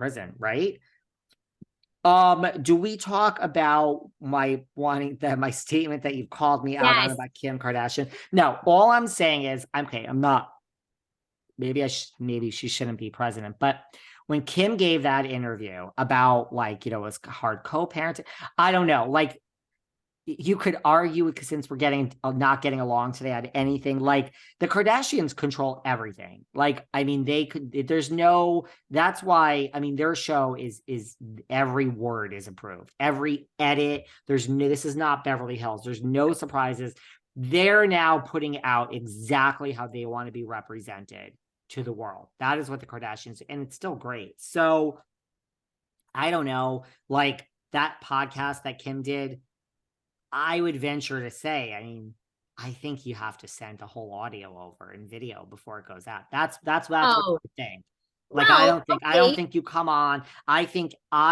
prison, right? Do we talk about my statement that you've called me out on Yes. about Kim Kardashian? No, all I'm saying is, I'm not, maybe she shouldn't be president, but when Kim gave that interview about like, it was hard co-parenting, I don't know, like, you could argue, because since we're not getting along today on anything, like the Kardashians control everything. Like, I mean, that's why, I mean, their show is every word is approved, every edit. This is not Beverly Hills. There's no surprises. They're now putting out exactly how they want to be represented to the world. That is what the Kardashians, and it's still great. So I don't know, like that podcast that Kim did, I would venture to say, I mean, I think you have to send the whole audio over and video before it goes out. That's what I think. Like, well, I don't think you come on. I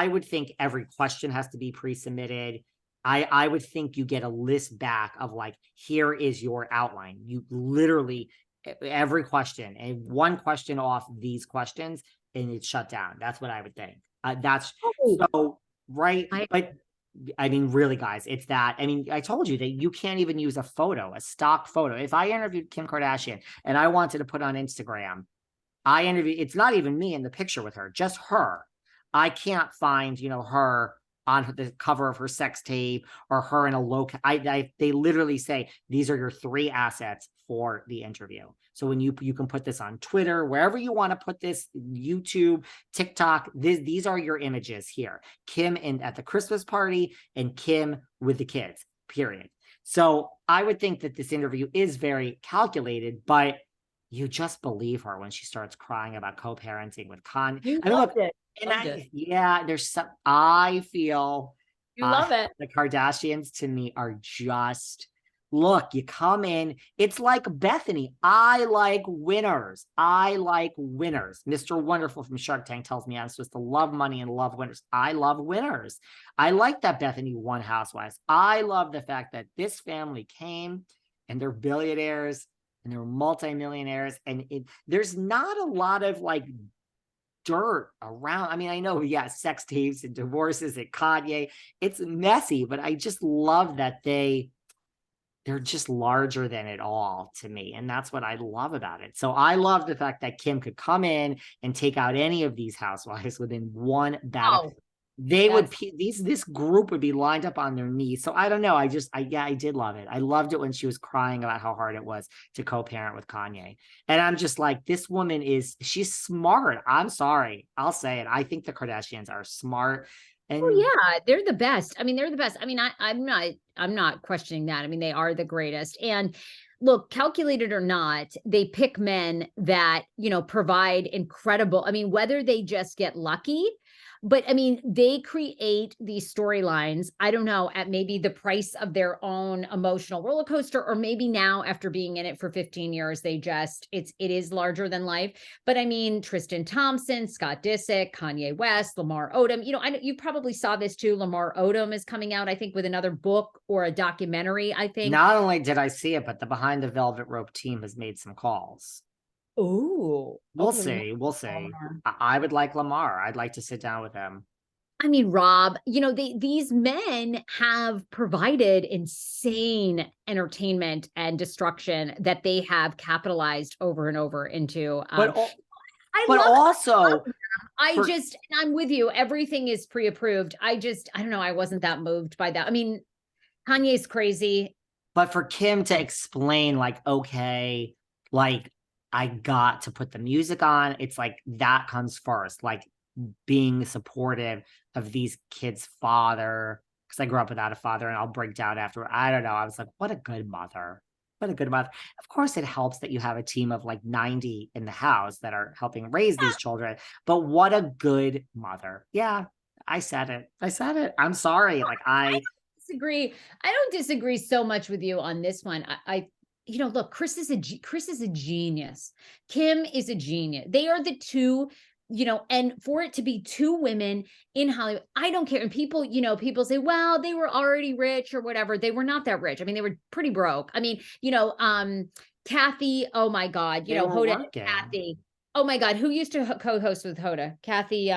would think every question has to be pre-submitted. I would think you get a list back of like, here is your outline. You literally, every question, and one question off these questions, and it's shut down. That's what I would think. So, right. But I mean, really, guys, it's that. I mean, I told you that you can't even use a stock photo. If I interviewed Kim Kardashian and I wanted to put on Instagram, it's not even me in the picture with her, just her. I can't find, her on the cover of her sex tape or her in a they literally say, these are your 3 assets for the interview. So when you can put this on Twitter, wherever you want to put this, YouTube, TikTok, these are your images here. Kim at the Christmas party and Kim with the kids, period. So I would think that this interview is very calculated, but you just believe her when she starts crying about co-parenting with Kanye. There's some, I feel you love it. The Kardashians to me are just, look, you come in, it's like Bethany. I like winners. Mr. Wonderful from Shark Tank tells me I'm supposed to love money and love winners. I love winners. I like that Bethany won Housewives. I love the fact that this family came and they're billionaires and they're multimillionaires, and there's not a lot of like dirt around. I mean, I know, sex tapes and divorces at Kanye, it's messy, but I just love that they're just larger than it all to me, and that's what I love about it. So I love the fact that Kim could come in and take out any of these housewives within one battle. This group would be lined up on their knees. So I don't know. I did love it. I loved it when she was crying about how hard it was to co-parent with Kanye. And I'm just like, this woman she's smart. I'm sorry. I'll say it. I think the Kardashians are smart. And they're the best. I mean, they're the best. I mean, I'm not questioning that. I mean, they are the greatest. And look, calculated or not, they pick men that, provide incredible, I mean, whether they just get lucky, but I mean, they create these storylines, I don't know, at maybe the price of their own emotional roller coaster, or maybe now after being in it for 15 years, it is larger than life. But I mean, Tristan Thompson, Scott Disick, Kanye West, Lamar Odom, you probably saw this too. Lamar Odom is coming out, I think, with another book or a documentary, I think. Not only did I see it, but the Behind the Velvet Rope team has made some calls. Oh, we'll see. I would like Lamar. I'd like to sit down with him. I mean, Rob, these men have provided insane entertainment and destruction that they have capitalized over and over into. I'm with you. Everything is pre-approved. I don't know. I wasn't that moved by that. I mean, Kanye's crazy. But for Kim to explain, like, okay, like, I got to put the music on, it's like that comes first, like being supportive of these kids' father, because I grew up without a father, and I'll break down after. I don't know. I was like, what a good mother. What a good mother. Of course, it helps that you have a team of like 90 in the house that are helping raise these children, but what a good mother. Yeah, I said it. I'm sorry. Like, I disagree. I don't disagree so much with you on this one. Look, Kris is a genius. Kim is a genius. They are the two, and for it to be 2 women in Hollywood, I don't care. And people say, well, they were already rich or whatever. They were not that rich. I mean, they were pretty broke. I mean, Kathy, oh my God, Hoda and Kathy. Oh my God, who used to co-host with Hoda? Kathy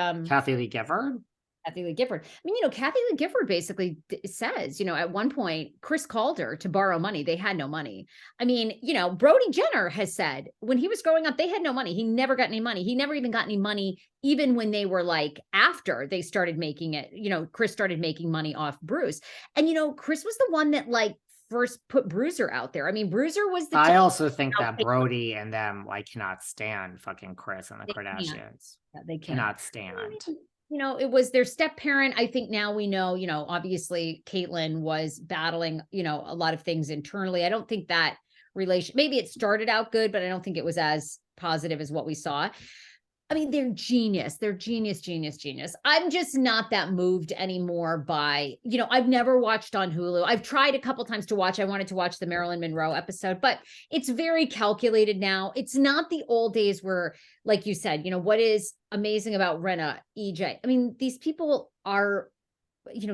Lee Gifford. Kathy Lee Gifford. I mean, Kathy Lee Gifford basically says, at one point, Chris called her to borrow money. They had no money. I mean, Brody Jenner has said when he was growing up, they had no money. He never got any money. He never even got any money, even when they were like, after they started making it, Chris started making money off Bruce. And, Chris was the one that like first put Bruiser out there. I mean, Bruiser was the I also think that Brody and them like cannot stand fucking Chris and the Kardashians. They cannot stand. It was their step parent. I think now we know, obviously Caitlyn was battling, a lot of things internally. I don't think that maybe it started out good, but I don't think it was as positive as what we saw. I mean, they're genius. They're genius. I'm just not that moved anymore by, I've never watched on Hulu. I've tried a couple times to watch. I wanted to watch the Marilyn Monroe episode, but it's very calculated now. It's not the old days where, like you said, what is amazing about Rinna, EJ? I mean, these people are,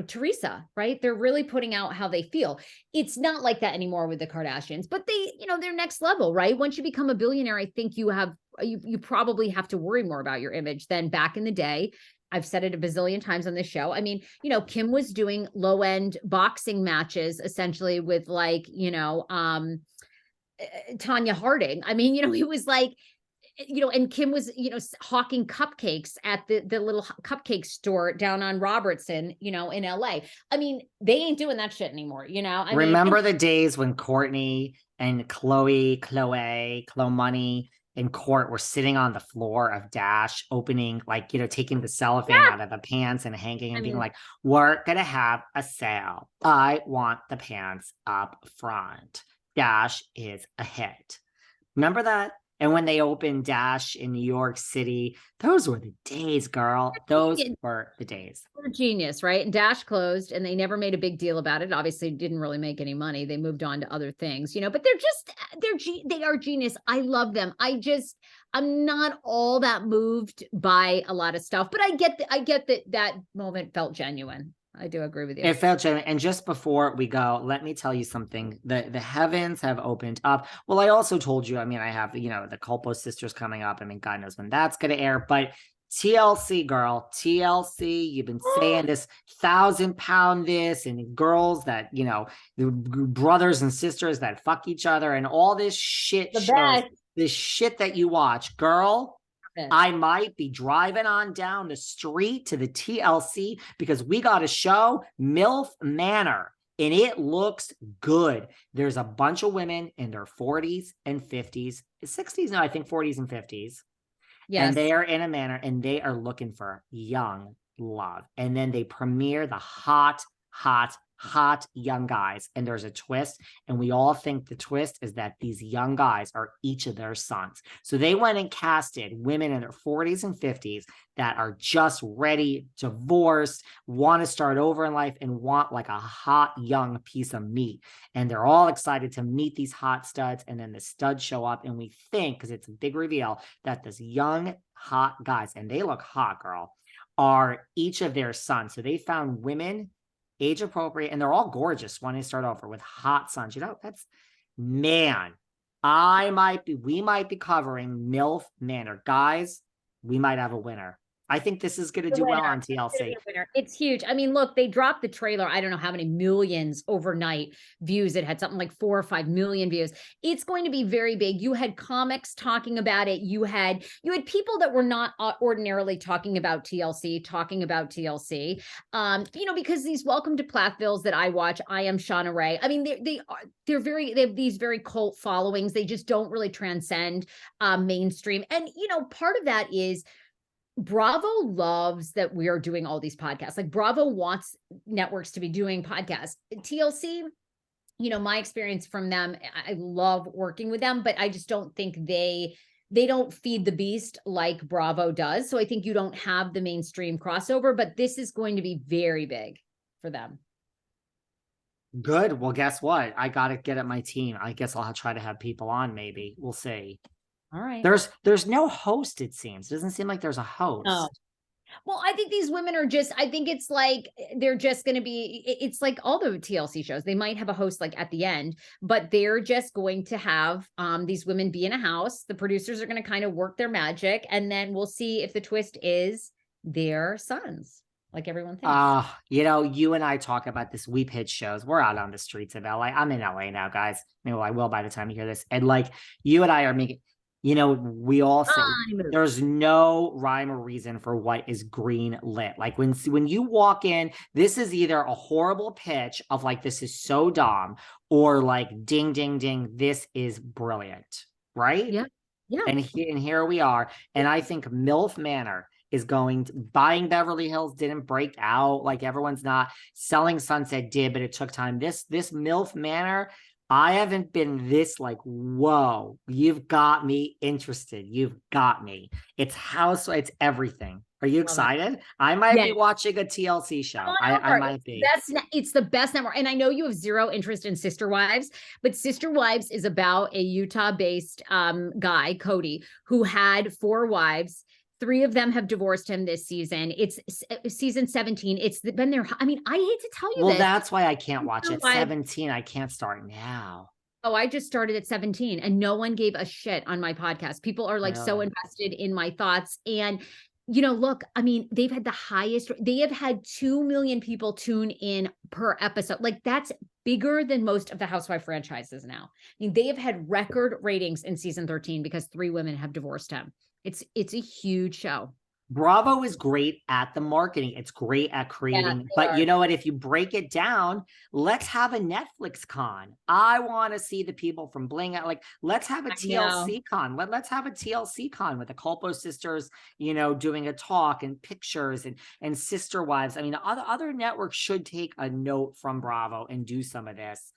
Teresa, right? They're really putting out how they feel. It's not like that anymore with the Kardashians, but they, they're next level, right? Once you become a billionaire, I think you probably have to worry more about your image than back in the day. I've said it a bazillion times on this show. I mean, Kim was doing low end boxing matches essentially with like, Tanya Harding. I mean, it was like, and Kim was, hawking cupcakes at the little cupcake store down on Robertson, in LA. I mean, they ain't doing that shit anymore, Remember the days when Courtney and Chloe Money and Court were sitting on the floor of Dash opening, like, taking the cellophane out of the pants and hanging and being like, we're going to have a sale. I want the pants up front. Dash is a hit. Remember that? And when they opened Dash in New York City, those were the days, girl. Those were the days. They're genius, right? And Dash closed and they never made a big deal about it. Obviously didn't really make any money. They moved on to other things, but they are genius. I love them. I'm not all that moved by a lot of stuff, but I get that moment felt genuine. I do agree with you. It felt genuine. And just before we go, let me tell you something. The heavens have opened up. Well, I also told you, I mean, I have, the Culpo sisters coming up. I mean, God knows when that's going to air. But TLC, girl, TLC, you've been saying this 1,000-pound this and girls that, the brothers and sisters that fuck each other and all this shit shows, this shit that you watch, girl. I might be driving on down the street to the TLC because we got a show, MILF Manor, and it looks good. There's a bunch of women in their 40s and 50s, 60s, no, I think 40s and 50s. Yes. And they are in a manor and they are looking for young love. And then they premiere the hot young guys. And there's a twist. And we all think the twist is that these young guys are each of their sons. So they went and casted women in their 40s and 50s that are just ready, divorced, want to start over in life and want like a hot young piece of meat. And they're all excited to meet these hot studs. And then the studs show up and we think, because it's a big reveal, that this young hot guys, and they look hot, girl, are each of their sons. So they found women age appropriate, and they're all gorgeous when they start over with hot sons. That's, man, we might be covering MILF Manor. Guys, we might have a winner. I think this is going to do well on TLC. It's huge. I mean, look, they dropped the trailer. I don't know how many millions overnight views. It had something like 4 or 5 million views. It's going to be very big. You had comics talking about it. You had people that were not ordinarily talking about TLC, because these Welcome to Plathvilles that I watch, I Am Shauna Ray. I mean, they have these very cult followings. They just don't really transcend mainstream. And, part of that is Bravo loves that we are doing all these podcasts. Like Bravo wants networks to be doing podcasts. TLC, my experience from them, I love working with them, but I just don't think they don't feed the beast like Bravo does. So I think you don't have the mainstream crossover, but this is going to be very big for them. Good. Well, guess what? I got to get at my team. I guess I'll try to have people on. Maybe we'll see. All right. There's no host, it seems. It doesn't seem like there's a host. Oh. Well, I think these women are just, I think it's like they're just going to be, it's like all the TLC shows. They might have a host like at the end, but they're just going to have these women be in a house. The producers are going to kind of work their magic, and then we'll see if the twist is their sons, like everyone thinks. You know, you and I talk about this. We pitch shows. We're out on the streets of LA. I'm in LA now, guys. Maybe I will by the time you hear this. And like you and I are making, you know, we all say there's no rhyme or reason for what is green lit. Like when you walk in, this is either a horrible pitch of like this is so dumb, or like ding ding ding, this is brilliant, right? Yeah. Yeah. And here we are. And I think MILF Manor is buying Beverly Hills didn't break out. Like everyone's not. Selling Sunset did, but it took time. This MILF Manor, I haven't been this like, whoa, you've got me interested. You've got me. It's it's everything. Are you excited? I might be watching a TLC show. I might be. It's the best network. And I know you have zero interest in Sister Wives, but Sister Wives is about a Utah-based guy, Cody, who had 4 wives. 3 of them have divorced him this season. It's season 17. It's been there. I mean, I hate to tell you well, this. That's why I can't watch it. 17. I can't start now. Oh, I just started at 17 and no one gave a shit on my podcast. People are like so invested in my thoughts. And, you know, look, I mean, they have had 2 million people tune in per episode. Like that's bigger than most of the Housewife franchises now. I mean, they have had record ratings in season 13 because 3 women have divorced him. It's a huge show. Bravo is great at the marketing. It's great at creating, but you know what? If you break it down, let's have a Netflix con. I want to see the people from Bling. Like, let's have a TLC con. Let's have a TLC con with the Culpo sisters, you know, doing a talk and pictures and Sister Wives. I mean, other networks should take a note from Bravo and do some of this.